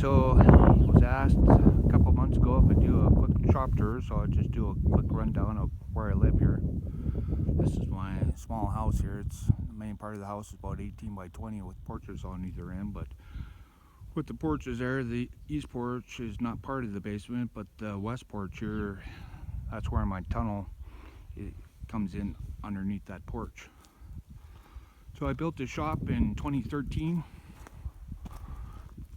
So I was asked a couple months ago if I do a quick shop tour, so I'll just do a quick rundown of where I live here. This is my small house here. It's the main part of the house is about 18 by 20 with porches on either end, but with the porches there, the east porch is not part of the basement, but the west porch here, that's where my tunnel comes in underneath that porch. So I built this shop in 2013.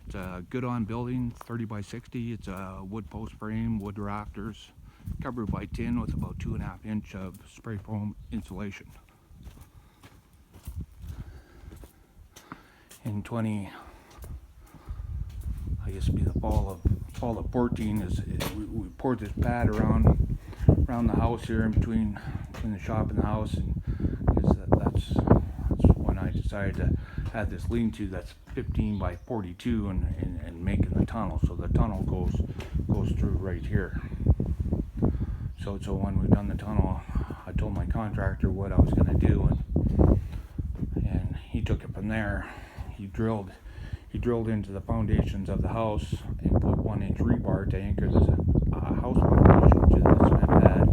It's a good on building, 30 by 60. It's a wood post frame, wood rafters, covered by tin with about 2.5 inch of spray foam insulation. In I guess it'd be the fall of 14 we poured this pad around the house here in between the shop and the house, and that's when I decided to have this lean-to that's 15 by 42 and making the tunnel. So the tunnel goes through right here. So when we've done the tunnel, I told my contractor what I was going to do, and he took it from there. He drilled into the foundations of the house and put 1-inch rebar to anchor the house foundation to the cement pad,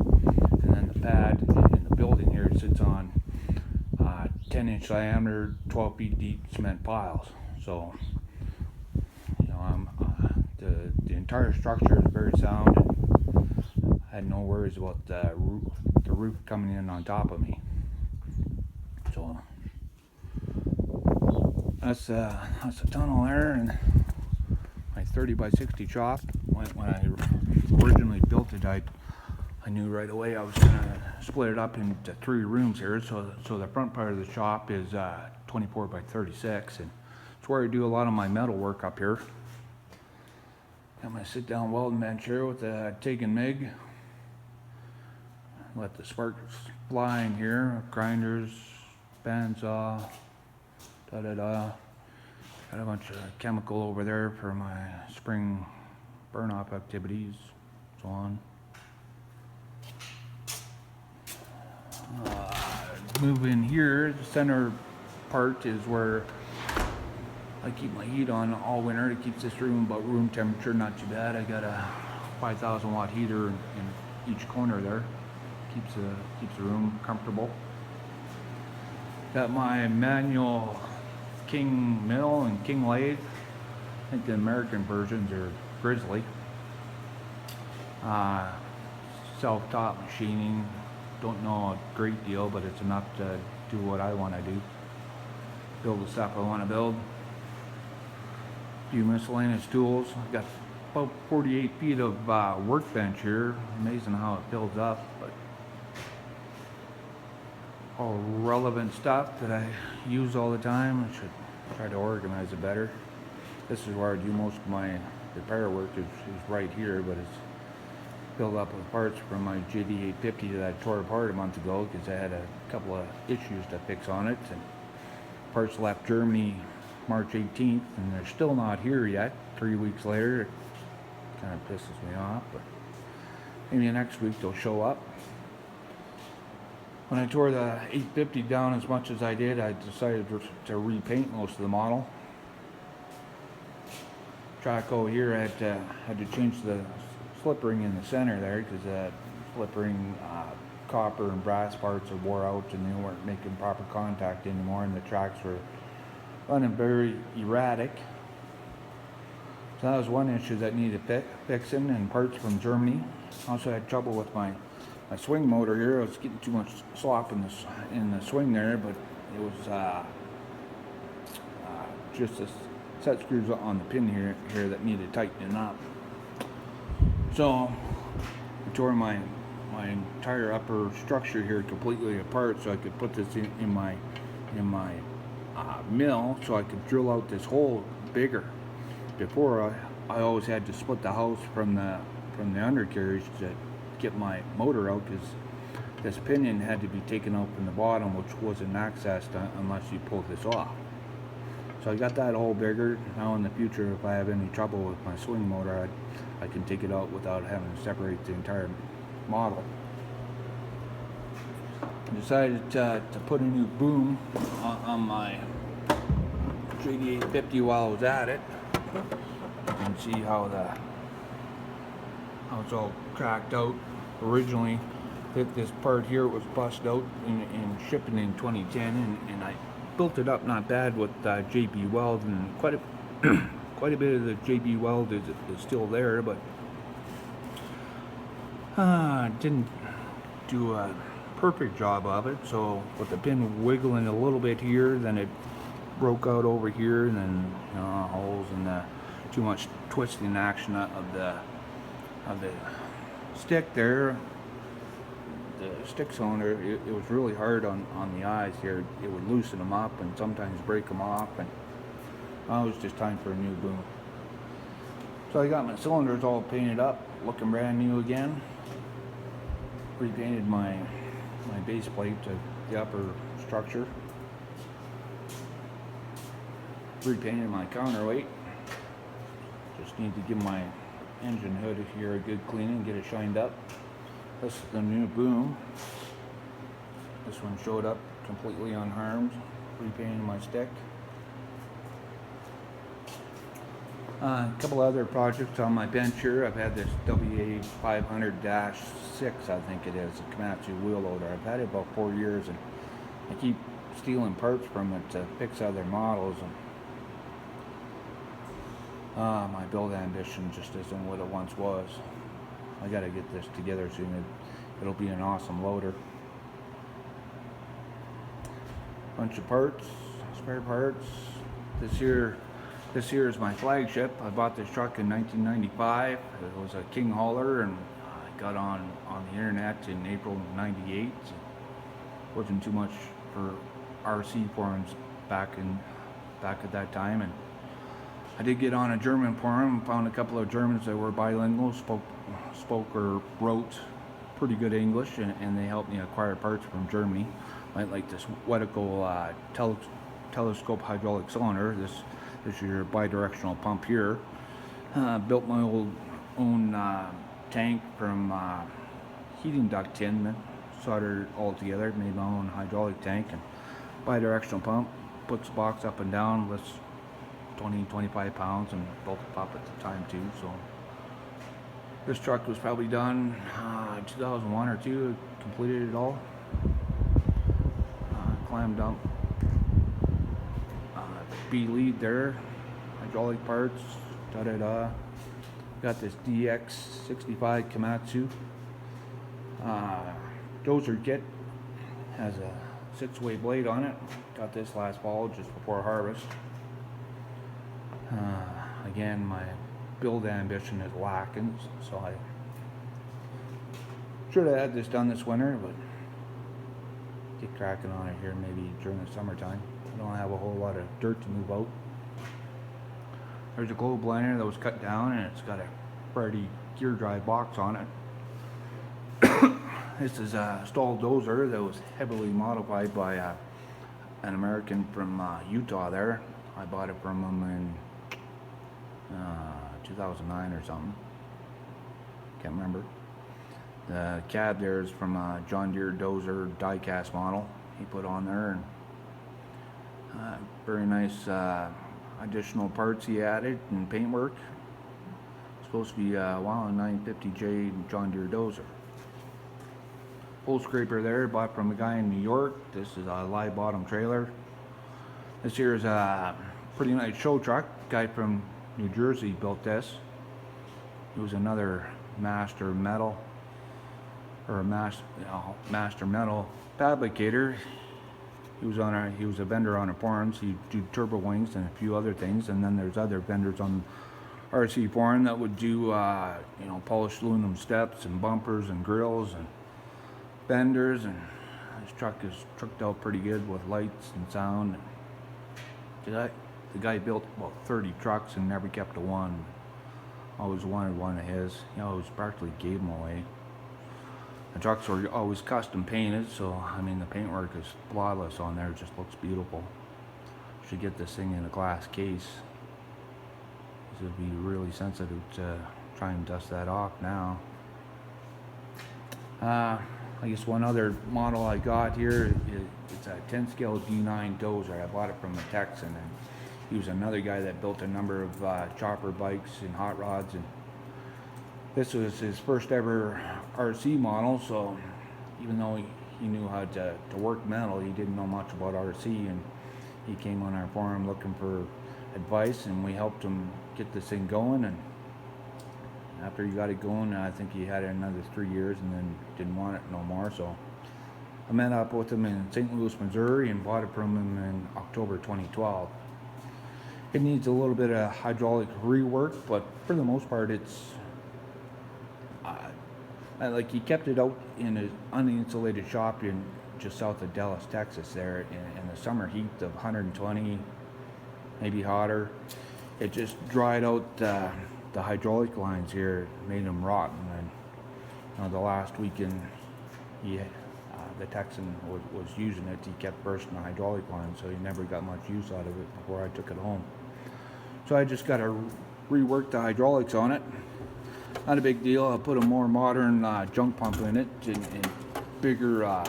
and then the pad in the building here sits on 10-inch diameter, 12 feet deep cement piles. So the entire structure is very sound, and I had no worries about the roof coming in on top of me. So that's a tunnel there, and my 30 by 60 shop. When I originally built it, I knew right away I was gonna split it up into 3 rooms here. So the front part of the shop is 24 by 36, and it's where I do a lot of my metal work up here. Got my sit-down welding bench here with a TIG and MIG. Let the sparks fly in here. Grinders, bandsaw. Got a bunch of chemical over there for my spring burn-off activities, so on. Move in here, the center part is where I keep my heat on all winter. It keeps this room about room temperature, not too bad. I got a 5,000 watt heater in each corner there. Keeps the room comfortable. Got my manual King mill and King lathe. I think the American versions are Grizzly. Self-taught machining. Don't know a great deal, but it's enough to do what I want to do. Build the stuff I want to build. A few miscellaneous tools. I've got about 48 feet of workbench here. Amazing how it builds up, but all relevant stuff that I use all the time. I should try to organize it better. This is where I do most of my repair work is right here, but it's filled up with parts from my JD850 that I tore apart a month ago because I had a couple of issues to fix on it, and parts left Germany March 18th and they're still not here yet 3 weeks later. It kind of pisses me off, but maybe next week they'll show up. When I tore the 850 down as much as I did, I decided to repaint most of the model. Traco here had to change the slip ring in the center there because that slip ring copper and brass parts are wore out and they weren't making proper contact anymore, and the tracks were running very erratic. So that was one issue that needed fixing, and parts from Germany. Also had trouble with my swing motor here. I was getting too much slop in the swing there, but it was just the set screws on the pin here that needed tightening up. So I tore my entire upper structure here completely apart so I could put this in my mill, so I could drill out this hole bigger. Before I always had to split the house from the undercarriage to get my motor out, because this pinion had to be taken out from the bottom, which wasn't accessed unless you pulled this off. So I got that hole bigger. Now in the future, if I have any trouble with my swing motor, I can take it out without having to separate the entire model. I decided to put a new boom on my JD850 while I was at it. You can see how it's all cracked out. Originally, this part here was busted out in shipping in 2010, and I built it up not bad with JB Weld, and quite a bit of the JB Weld is still there, but didn't do a perfect job of it. So with the pin wiggling a little bit here, then it broke out over here, and then holes and too much twisting action of the stick there. The stick cylinder, it was really hard on the eyes here. It would loosen them up and sometimes break them off, and it was just time for a new boom. So I got my cylinders all painted up, looking brand new again. Repainted my base plate to the upper structure. Repainted my counterweight. Just need to give my engine hood here a good cleaning, get it shined up. This is the new boom. This one showed up completely unharmed. Repainted my stick. A couple other projects on my bench here. I've had this WA500-6, I think it is, a Komatsu wheel loader. I've had it about 4 years, and I keep stealing parts from it to fix other models. And my build ambition just isn't what it once was. I gotta get this together soon. It'll be an awesome loader. Bunch of parts, spare parts. This here is my flagship. I bought this truck in 1995. It was a King hauler, and I got on the internet in April '98. Wasn't too much for RC forums back at that time, and I did get on a German forum. Found a couple of Germans that were bilingual, spoke or wrote pretty good English, and they helped me acquire parts from Germany. Like this Wetico telescope hydraulic cylinder. This is your bidirectional pump here. Built my own tank from heating duct tin, soldered it all together, made my own hydraulic tank and bidirectional pump. Puts the box up and down, lifts 20-25 pounds, and built it up at the time too. So this truck was probably done 2001 or 2. Completed it all. Clam dump. B lead there, hydraulic parts, Got this DX65 Komatsu dozer kit. Has a 6-way blade on it. Got this last fall just before harvest. Again, my build ambition is lacking, so I should have had this done this winter, but get cracking on it here maybe during the summertime. I don't have a whole lot of dirt to move out. There's a globe liner that was cut down, and it's got a Brady gear drive box on it. This is a stall dozer that was heavily modified by an American from Utah there. I bought it from him in 2009 or something. Can't remember. The cab there is from a John Deere dozer die-cast model he put on there, and very nice additional parts he added and paintwork. Supposed to be a 950J John Deere dozer. Full scraper there, bought from a guy in New York. This is a live bottom trailer. This here is a pretty nice show truck. Guy from New Jersey built this. He was another master metal fabricator. He was a vendor on the forums. He'd do turbo wings and a few other things, and then there's other vendors on RC forum that would do polished aluminum steps and bumpers and grills and fenders. And this truck is trucked out pretty good with lights and sound. The guy built about 30 trucks and never kept a one. Always wanted one of his. He always practically gave them away. The trucks were always custom painted, so I mean the paintwork is flawless on there. It just looks beautiful. Should get this thing in a glass case. This would be really sensitive to try and dust that off now. I guess one other model I got here is it's a 10 scale D9 dozer. I bought it from a Texan, and he was another guy that built a number of chopper bikes and hot rods, and this was his first ever RC model. So even though he knew how to work metal, he didn't know much about RC, and he came on our forum looking for advice, and we helped him get this thing going. And after he got it going, I think he had it another 3 years and then didn't want it no more. So I met up with him in St. Louis, Missouri, and bought it from him in October 2012. It needs a little bit of hydraulic rework, but for the most part, it's like he kept it out in an uninsulated shop in just south of Dallas, Texas, there in the summer heat of 120, maybe hotter. It just dried out the hydraulic lines here, made them rotten. And the last weekend, the Texan was using it. He kept bursting the hydraulic lines, so he never got much use out of it before I took it home. So I just got to rework the hydraulics on it. Not a big deal. I put a more modern junk pump in it and bigger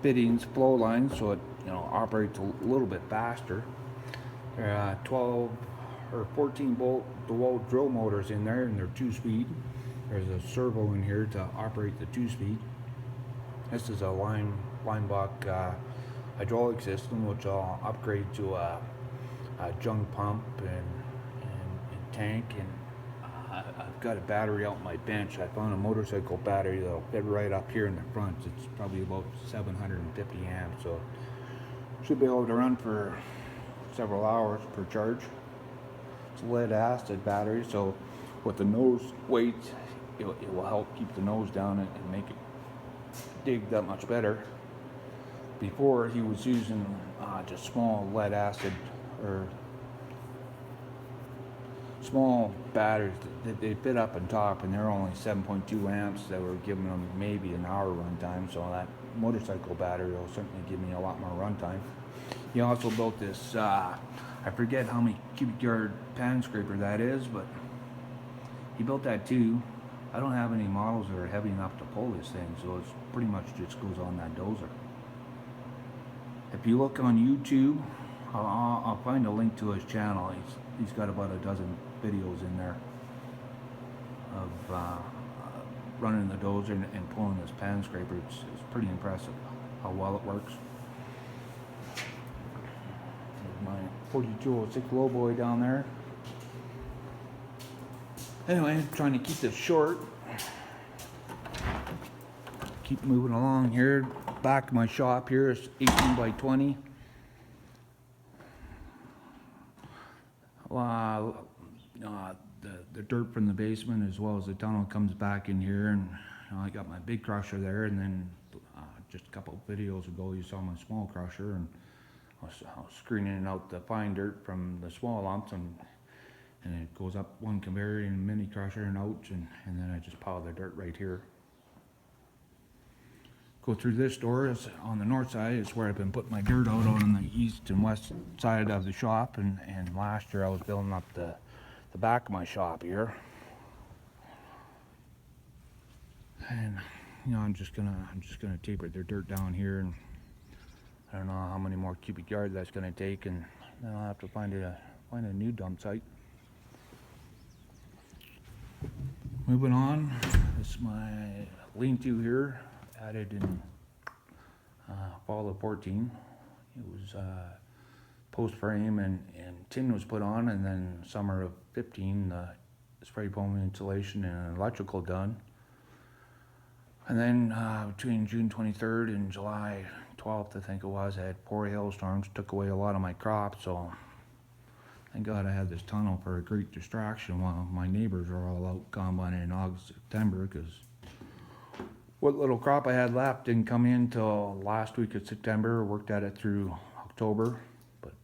fittings, flow lines, so it operates a little bit faster. There are 12 or 14 bolt DeWalt drill motors in there, and they're 2-speed. There's a servo in here to operate the 2-speed. This is a Linebach hydraulic system, which I'll upgrade to a junk pump and tank. And I've got a battery out my bench. I found a motorcycle battery that'll fit right up here in the front. It's probably about 750 amps, so should be able to run for several hours per charge. It's a lead acid battery, so with the nose weight, it will help keep the nose down and make it dig that much better. Before, he was using just small lead acid or small batteries that they fit up on top, and they're only 7.2 amps. That were giving them maybe an hour run time, so that motorcycle battery will certainly give me a lot more run time. He also built this, I forget how many cubic yard pan scraper that is, but he built that too. I don't have any models that are heavy enough to pull this thing, so it's pretty much just goes on that dozer. If you look on YouTube, I'll find a link to his channel. He's got about a dozen videos in there of running the dozer and pulling this pan scraper. It's pretty impressive how well it works. There's my 4206 lowboy down there. Anyway, I'm trying to keep this short. Keep moving along here. Back of my shop here is 18 by 20. The dirt from the basement as well as the tunnel comes back in here, and I got my big crusher there, and then just a couple of videos ago you saw my small crusher, and I was screening out the fine dirt from the small lumps, and it goes up one conveyor in a mini crusher and out, and then I just pile the dirt right here. Go through this door on the north side is where I've been putting my dirt out on the east and west side of the shop, and last year I was building up the back of my shop here. And I'm just gonna taper the dirt down here, and I don't know how many more cubic yards that's gonna take, and then I'll have to find a new dump site. Moving on, this is my lean-to here, added in fall of 14. It was post frame and tin was put on, and then summer of 15 spray foam insulation and electrical done. And then between June 23rd and July 12th, I think it was, I had 4 hailstorms, took away a lot of my crops, so thank God I had this tunnel for a great distraction while my neighbors are all out combining in August, September, because what little crop I had left didn't come in till last week of September. Worked at it through October, but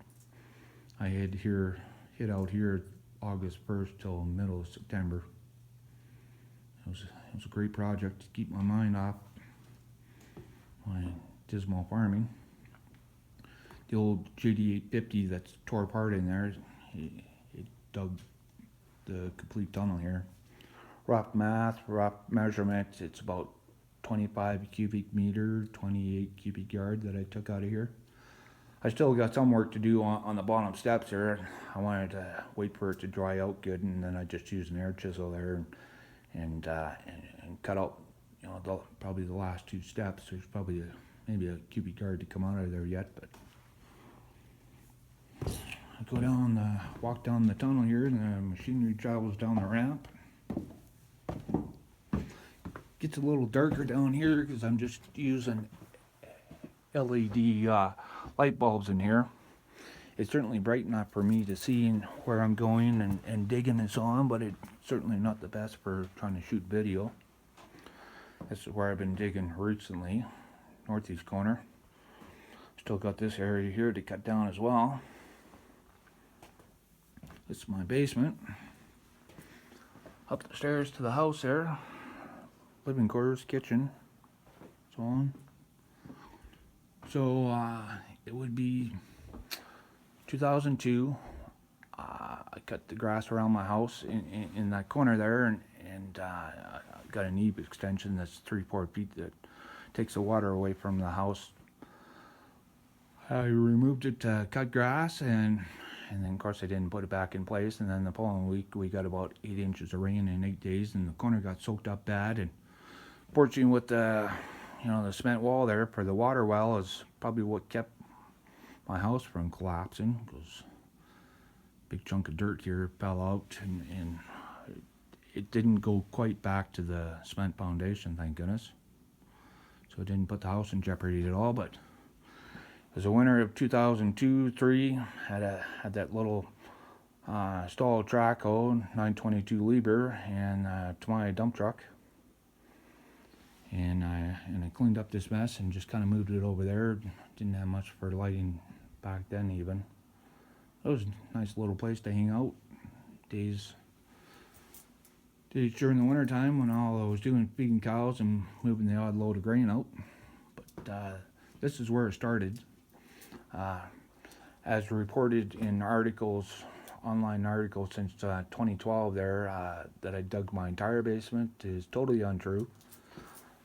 I had hit out here August 1st till middle of September. It was a great project to keep my mind off my dismal farming. The old JD850 that's tore apart in there, it dug the complete tunnel here. Rough math, rough measurements, it's about 25 cubic meter, 28 cubic yard that I took out of here. I still got some work to do on the bottom steps here. I wanted to wait for it to dry out good, and then I just used an air chisel there and cut out, probably the last two steps. There's probably maybe a cubic yard to come out of there yet, but I go down, walk down the tunnel here, and the machinery travels down the ramp. Gets a little darker down here because I'm just using LED light bulbs in here. It's certainly bright enough for me to see where I'm going and digging and so on, but it's certainly not the best for trying to shoot video. This is where I've been digging recently, northeast corner. Still got this area here to cut down as well. This is my basement. Up the stairs to the house there. Living quarters, kitchen, so on. So it would be 2002. I cut the grass around my house in that corner there, and got an eave extension that's 3-4 feet that takes the water away from the house. I removed it to cut grass, and then of course I didn't put it back in place. And then the following week we got about 8 inches of rain in 8 days, and the corner got soaked up bad. And fortunately, with the the cement wall there for the water well is probably what kept my house from collapsing, because a big chunk of dirt here fell out, and it didn't go quite back to the cement foundation, thank goodness. So it didn't put the house in jeopardy at all. But it was the winter of 2002-3. Had that little stall track hoe, 922 Lieber, and to my dump truck. And I cleaned up this mess and just kind of moved it over there. Didn't have much for lighting back then even. It was a nice little place to hang out. Days during the winter time when all I was doing feeding cows and moving the odd load of grain out. But this is where it started. As reported in online articles since 2012 there, that I dug my entire basement is totally untrue.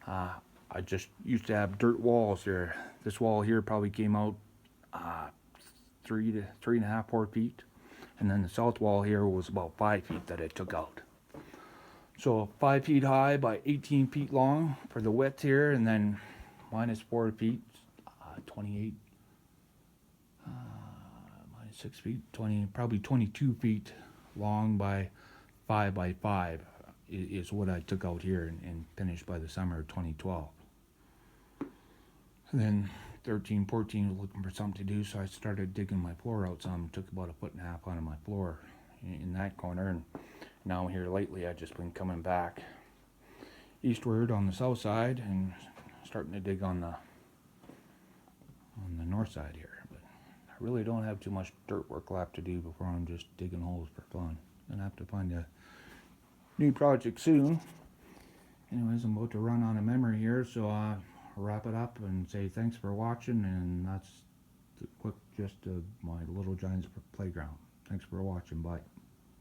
I just used to have dirt walls here. This wall here probably came out 3 to 3.5, 4 feet. And then the south wall here was about 5 feet that I took out. So 5 feet high by 18 feet long for the width here, and then minus 4 feet, 28, minus 6 feet, 20, probably 22 feet long by 5 by 5 is what I took out here and finished by the summer of 2012. And then 13, 14 was looking for something to do, so I started digging my floor out some. Took about 1.5 feet out of my floor in that corner, and now here lately I've just been coming back eastward on the south side and starting to dig on the north side here. But I really don't have too much dirt work left to do before I'm just digging holes for fun. Gonna have to find a new project soon. Anyways, I'm about to run out of memory here, so I'll wrap it up and say thanks for watching, and that's the quick gist of my Little Giants playground. Thanks for watching. Bye.